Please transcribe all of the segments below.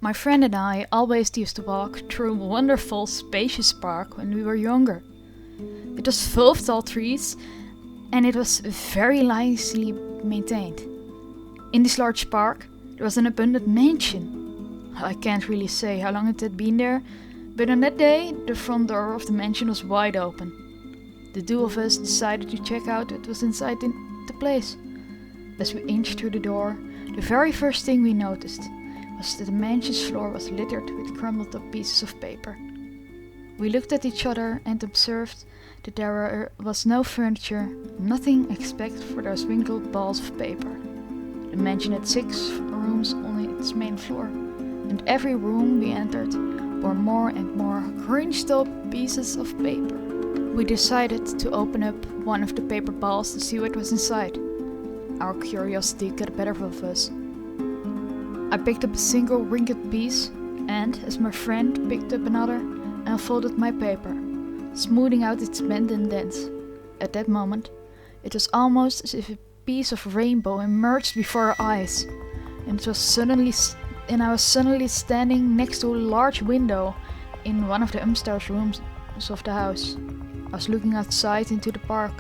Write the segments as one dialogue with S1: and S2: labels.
S1: My friend and I always used to walk through a wonderful, spacious park when we were younger. It was full of tall trees and it was very nicely maintained. In this large park, there was an abundant mansion. I can't really say how long it had been there, but on that day, the front door of the mansion was wide open. The two of us decided to check out what was inside the place. As we inched through the door, the very first thing we noticed was that the mansion's floor was littered with crumpled up pieces of paper. We looked at each other and observed that there was no furniture, nothing except for those wrinkled balls of paper. The mansion had 6 rooms on its main floor, and every room we entered bore more and more crunched up pieces of paper. We decided to open up one of the paper balls to see what was inside. Our curiosity got the better of us. I picked up a single wrinkled piece and, as my friend picked up another, I unfolded my paper, smoothing out its bend and dents. At that moment, it was almost as if a piece of rainbow emerged before our eyes, and I was suddenly standing next to a large window in one of the upstairs rooms of the house. I was looking outside into the park.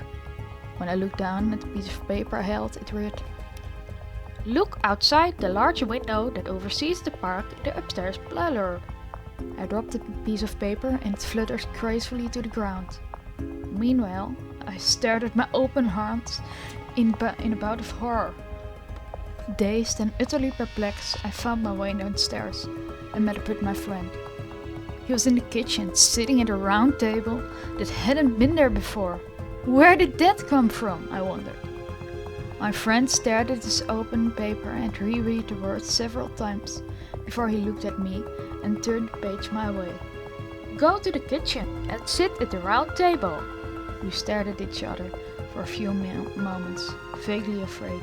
S1: When I looked down at the piece of paper I held, it read, "Look outside the large window that oversees the park in the upstairs parlor." I dropped the piece of paper and it fluttered gracefully to the ground. Meanwhile, I stared at my open hands in a bout of horror. Dazed and utterly perplexed, I found my way downstairs and met up with my friend. He was in the kitchen, sitting at a round table that hadn't been there before. Where did that come from? I wondered. My friend stared at his open paper and reread the words several times before he looked at me and turned the page my way. "Go to the kitchen and sit at the round table." We stared at each other for a few moments, vaguely afraid.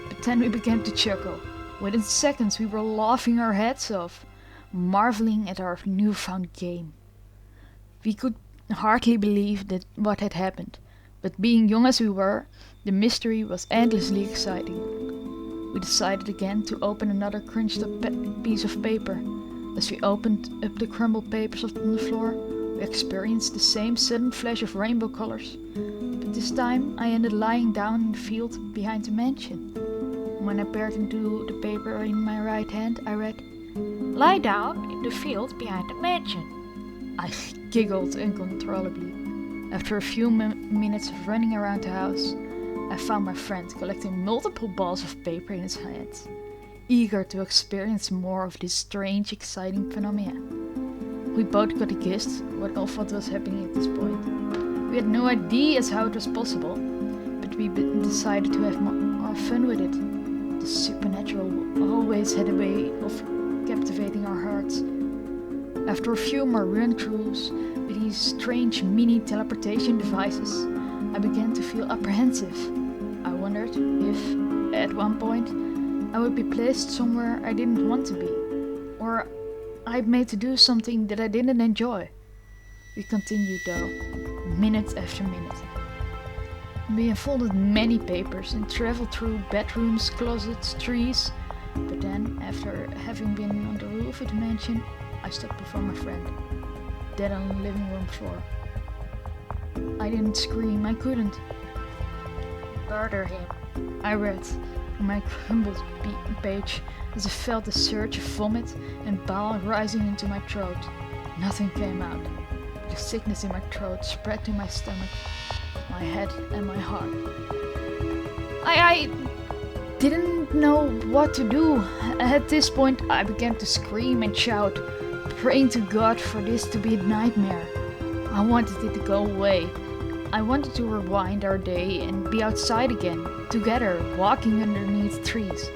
S1: But then we began to chuckle. Within seconds we were laughing our heads off, marveling at our newfound game. We could hardly believe that what had happened, but being young as we were, the mystery was endlessly exciting. We decided again to open another crunched up piece of paper. As we opened up the crumpled papers on the floor, we experienced the same sudden flash of rainbow colors, but this time I ended lying down in the field behind the mansion. When I peered into the paper in my right hand, I read, "Lie down in the field behind the mansion." I giggled uncontrollably. After a few minutes of running around the house, I found my friend collecting multiple balls of paper in his hands, eager to experience more of this strange, exciting phenomenon. We both got a gist of what was happening at this point. We had no idea as how it was possible, but we decided to have more fun with it. The supernatural always had a way of captivating our hearts. After a few more run-throughs with these strange mini teleportation devices, I began to feel apprehensive. I wondered if, at one point, I would be placed somewhere I didn't want to be, or I'd made to do something that I didn't enjoy. We continued though, minute after minute. We unfolded many papers and traveled through bedrooms, closets, trees, but then, after having been on the roof of the mansion, I stopped before my friend, dead on the living room floor. I didn't scream, I couldn't. "Murder him," I read on my crumbled page as I felt the surge of vomit and bile rising into my throat. Nothing came out. The sickness in my throat spread to my stomach, my head and my heart. I didn't know what to do. At this point I began to scream and shout, praying to God for this to be a nightmare. I wanted it to go away. I wanted to rewind our day and be outside again, together, walking underneath trees.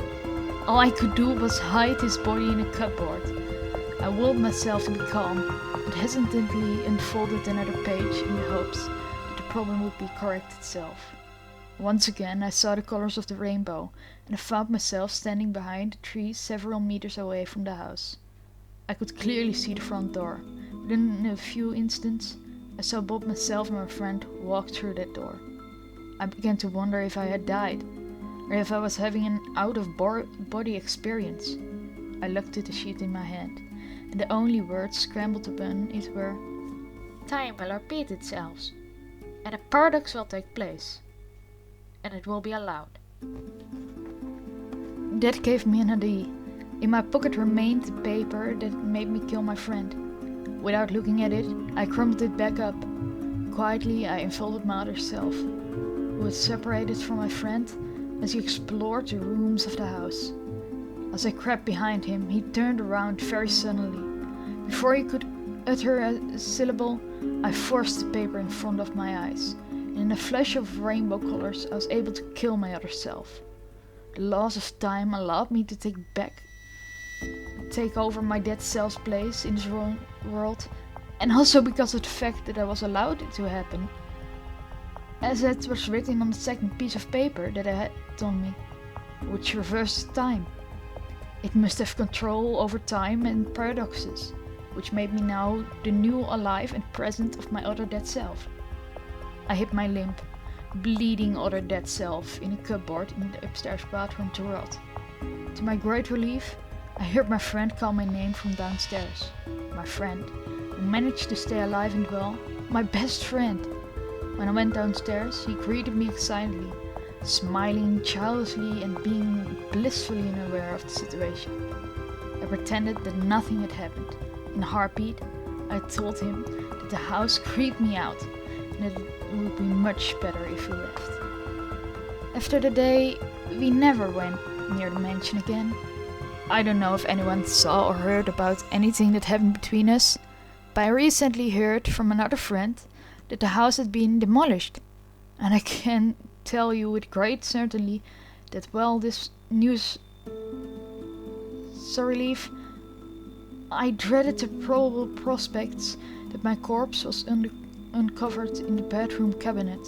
S1: All I could do was hide his body in a cupboard. I willed myself to be calm, but hesitantly unfolded another page in the hopes that the problem would be correct itself. Once again I saw the colors of the rainbow, and I found myself standing behind the trees several meters away from the house. I could clearly see the front door. Within a few instants, I saw both myself and my friend walk through that door. I began to wonder if I had died, or if I was having an out-of-body experience. I looked at the sheet in my hand, and the only words scrambled upon it were, "Time will repeat itself, and a paradox will take place, and it will be allowed." That gave me an idea. In my pocket remained the paper that made me kill my friend. Without looking at it, I crumpled it back up. Quietly, I unfolded my other self, who was separated from my friend as he explored the rooms of the house. As I crept behind him, he turned around very suddenly. Before he could utter a syllable, I forced the paper in front of my eyes, and in a flash of rainbow colors, I was able to kill my other self. The loss of time allowed me to take over my dead self's place in this world, and also because of the fact that I was allowed it to happen, as it was written on the second piece of paper that I had on me, which reversed time. It must have control over time and paradoxes, which made me now the new alive and present of my other dead self. I hid my limp, bleeding other dead self in a cupboard in the upstairs bathroom to rot. To my great relief, I heard my friend call my name from downstairs. My friend, who managed to stay alive and well, my best friend. When I went downstairs, he greeted me excitedly, smiling childishly and being blissfully unaware of the situation. I pretended that nothing had happened. In a heartbeat, I told him that the house creeped me out and that it would be much better if we left. After the day, we never went near the mansion again. I don't know if anyone saw or heard about anything that happened between us, but I recently heard from another friend that the house had been demolished, and I can tell you with great certainty that while this news so relief, I dreaded the probable prospects that my corpse was uncovered in the bedroom cabinet.